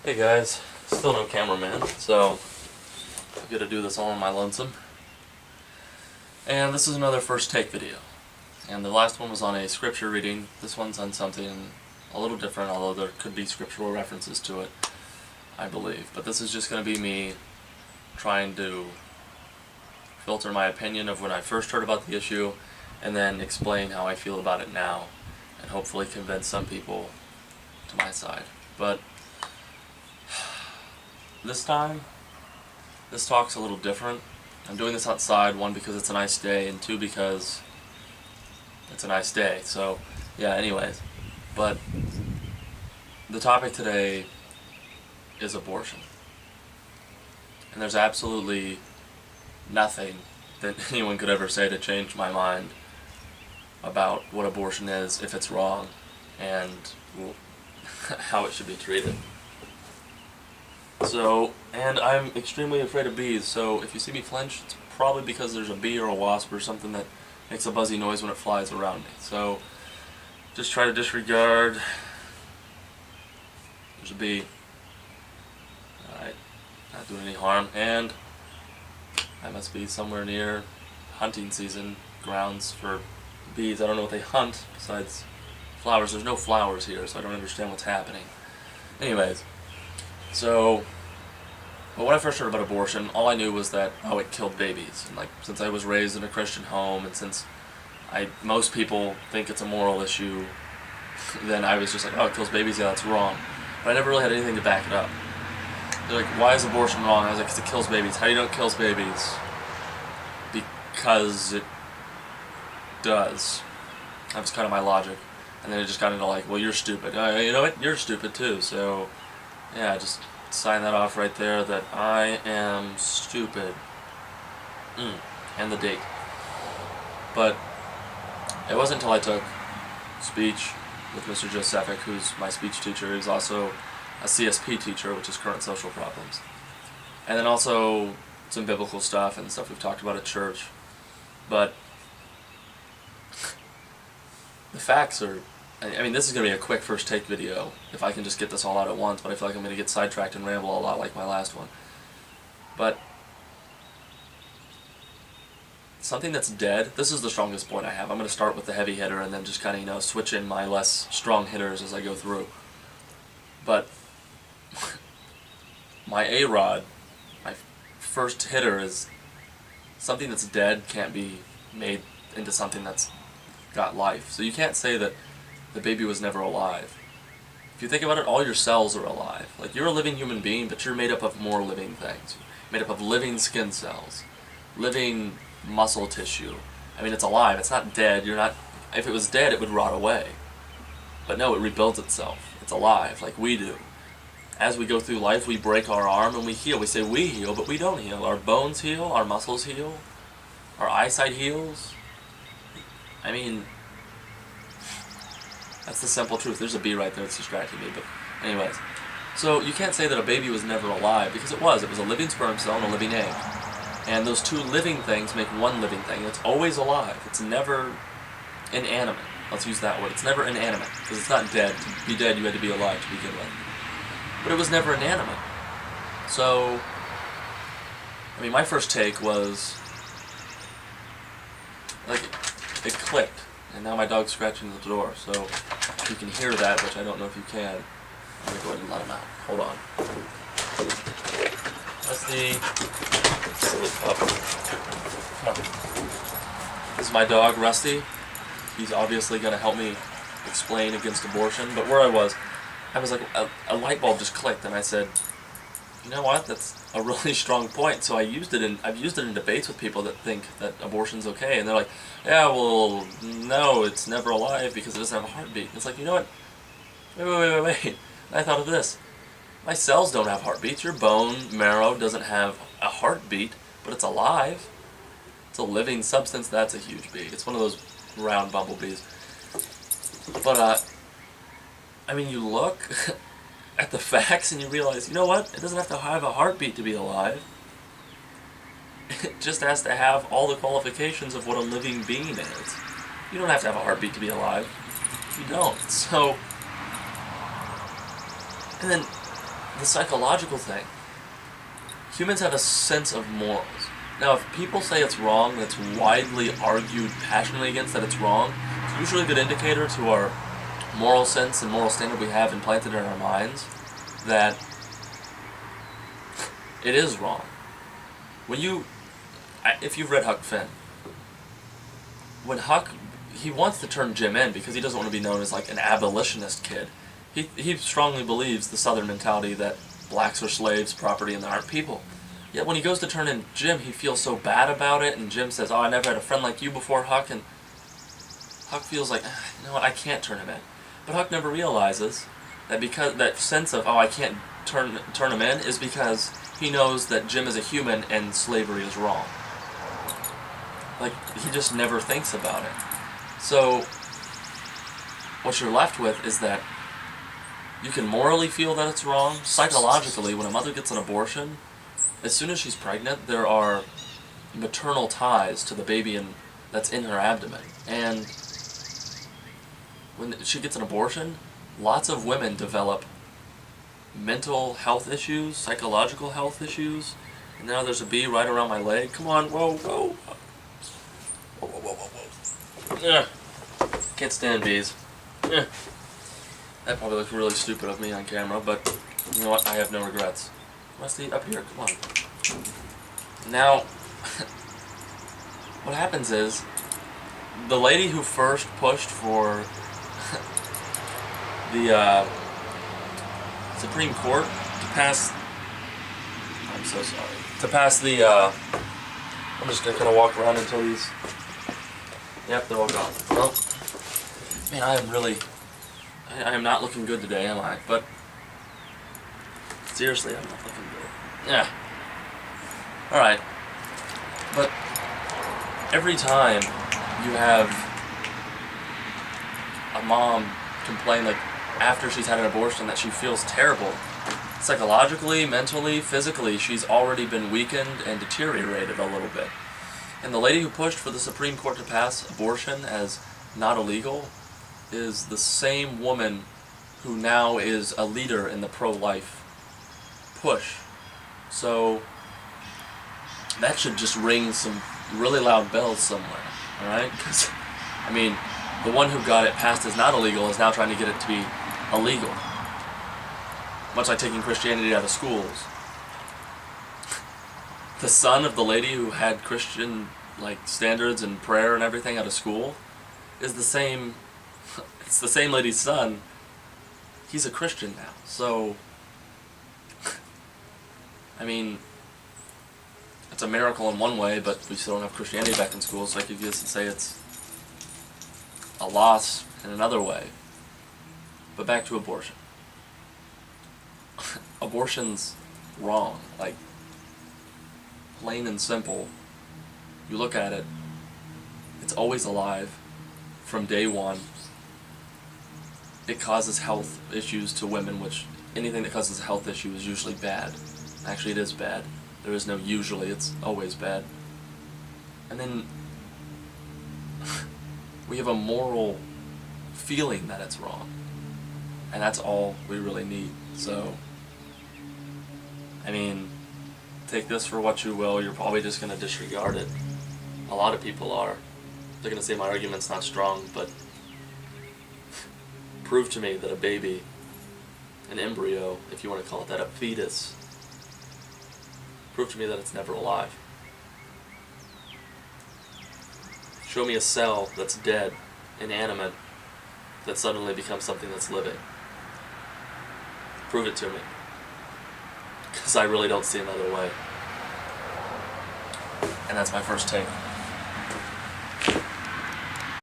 Hey guys, still no cameraman, so I'm gonna do this all on my lonesome. And this is another first take video. And the last one was on a scripture reading. This one's on something a little different, although there could be scriptural references to it, I believe. But this is just gonna be me trying to filter my opinion of when I first heard about the issue, and then explain how I feel about it now, and hopefully convince some people to my side. But this time, this talk's a little different. I'm doing this outside, one because it's a nice day, and two because it's a nice day. So, yeah, anyways. But the topic today is abortion. And there's absolutely nothing that anyone could ever say to change my mind about what abortion is, if it's wrong, and how it should be treated. So, and I'm extremely afraid of bees, so if you see me flinch, it's probably because there's a bee or a wasp or something that makes a buzzy noise when it flies around me. So, just try to disregard. There's a bee. Alright, not doing any harm, and I must be somewhere near hunting season grounds for bees. I don't know what they hunt besides flowers. There's no flowers here, so I don't understand what's happening. Anyways. So, but when I first heard about abortion, all I knew was that, oh, it killed babies. And like, since I was raised in a Christian home, and since most people think it's a moral issue, then I was just like, oh, it kills babies, yeah, that's wrong. But I never really had anything to back it up. They're like, why is abortion wrong? I was like, because it kills babies. How do you know it kills babies? Because it does. That was kind of my logic. And then it just got into like, well, you're stupid. You know what? You're stupid too, so yeah, just sign that off right there that I am stupid. And the date. But it wasn't until I took speech with Mr. Josephic, who's my speech teacher. He's also a CSP teacher, which is current social problems. And then also some biblical stuff and stuff we've talked about at church. But the facts are, I mean, this is going to be a quick first take video, if I can just get this all out at once, but I feel like I'm going to get sidetracked and ramble a lot like my last one. But something that's dead, this is the strongest point I have. I'm going to start with the heavy hitter and then just kind of, switch in my less strong hitters as I go through. But my A-Rod, my first hitter is something that's dead can't be made into something that's got life. So you can't say that the baby was never alive. If you think about it, all your cells are alive. Like, you're a living human being, but you're made up of more living things. You're made up of living skin cells, living muscle tissue. I mean, it's alive. It's not dead. If it was dead, it would rot away. But no, it rebuilds itself. It's alive, like we do. As we go through life, we break our arm and we heal. We say we heal, but we don't heal. Our bones heal, our muscles heal, our eyesight heals. I mean, that's the simple truth. There's a bee right there that's distracting me, but anyways. So you can't say that a baby was never alive, because it was. It was a living sperm cell and a living egg. And those two living things make one living thing. It's always alive. It's never inanimate. Let's use that word. It's never inanimate, because it's not dead. To be dead, you had to be alive to begin with. But it was never inanimate. So, I mean, my first take was, like, it clicked. And now my dog's scratching the door, so if you can hear that, which I don't know if you can, I'm going to go ahead and let him out. Hold on. That's the silly pup. Come on. This is my dog, Rusty. He's obviously going to help me explain against abortion, but where I was like, a light bulb just clicked, and I said, you know what, that's a really strong point. So I've used it in debates with people that think that abortion's okay, and they're like, yeah, well, no, it's never alive because it doesn't have a heartbeat. It's like, you know what, wait, I thought of this. My cells don't have heartbeats. Your bone marrow doesn't have a heartbeat, but it's alive. It's a living substance. That's a huge bee. It's one of those round bumblebees. But, I mean, you look at the facts and you realize, you know what? It doesn't have to have a heartbeat to be alive. It just has to have all the qualifications of what a living being is. You don't have to have a heartbeat to be alive. You don't. So, and then the psychological thing. Humans have a sense of morals. Now, if people say it's wrong, that's widely argued passionately against that it's wrong, it's usually a good indicator to our moral sense and moral standard we have implanted in our minds that it is wrong. If you've read Huck Finn, when Huck, he wants to turn Jim in because he doesn't want to be known as like an abolitionist kid. He strongly believes the Southern mentality that blacks are slaves, property, and they aren't people. Yet when he goes to turn in Jim, he feels so bad about it, and Jim says, "Oh, I never had a friend like you before, Huck," and Huck feels like, you know what, I can't turn him in. But Huck never realizes that because that sense of, oh, I can't turn him in is because he knows that Jim is a human and slavery is wrong. Like, he just never thinks about it. So, what you're left with is that you can morally feel that it's wrong. Psychologically, when a mother gets an abortion, as soon as she's pregnant, there are maternal ties to the baby that's in her abdomen. And when she gets an abortion, lots of women develop mental health issues, psychological health issues. And now there's a bee right around my leg. Come on, whoa, whoa. Whoa, whoa, whoa, whoa, whoa. Yeah. Can't stand bees. Yeah. That probably looks really stupid of me on camera, but you know what? I have no regrets. Rusty, up here, come on. Now, what happens is, the lady who first pushed for the Supreme Court to pass, I'm so sorry, to pass the, I'm just gonna kind of walk around until these, yep, they're all gone. Well, man, I am not looking good today, am I? But seriously, I'm not looking good. Yeah. Alright. But every time you have a mom complain, like, after she's had an abortion, that she feels terrible, psychologically, mentally, physically, she's already been weakened and deteriorated a little bit. And the lady who pushed for the Supreme Court to pass abortion as not illegal is the same woman who now is a leader in the pro-life push. So that should just ring some really loud bells somewhere, alright? Because, I mean, the one who got it passed as not illegal is now trying to get it to be illegal. Much like taking Christianity out of schools. The son of the lady who had Christian, like, standards and prayer and everything out of school is the same. It's the same lady's son. He's a Christian now. So, I mean, it's a miracle in one way, but we still don't have Christianity back in schools, so I could just say it's a loss in another way. But back to abortion. Abortion's wrong. Like, plain and simple. You look at it, it's always alive from day one. It causes health issues to women, which anything that causes a health issue is usually bad. Actually, it is bad. There is no usually, it's always bad. And then we have a moral feeling that it's wrong. And that's all we really need. So, I mean, take this for what you will. You're probably just going to disregard it. A lot of people are. They're going to say my argument's not strong, but prove to me that a baby, an embryo, if you want to call it that, a fetus, prove to me that it's never alive. Show me a cell that's dead, inanimate, that suddenly becomes something that's living. Prove it to me. Because I really don't see another way. And that's my first take.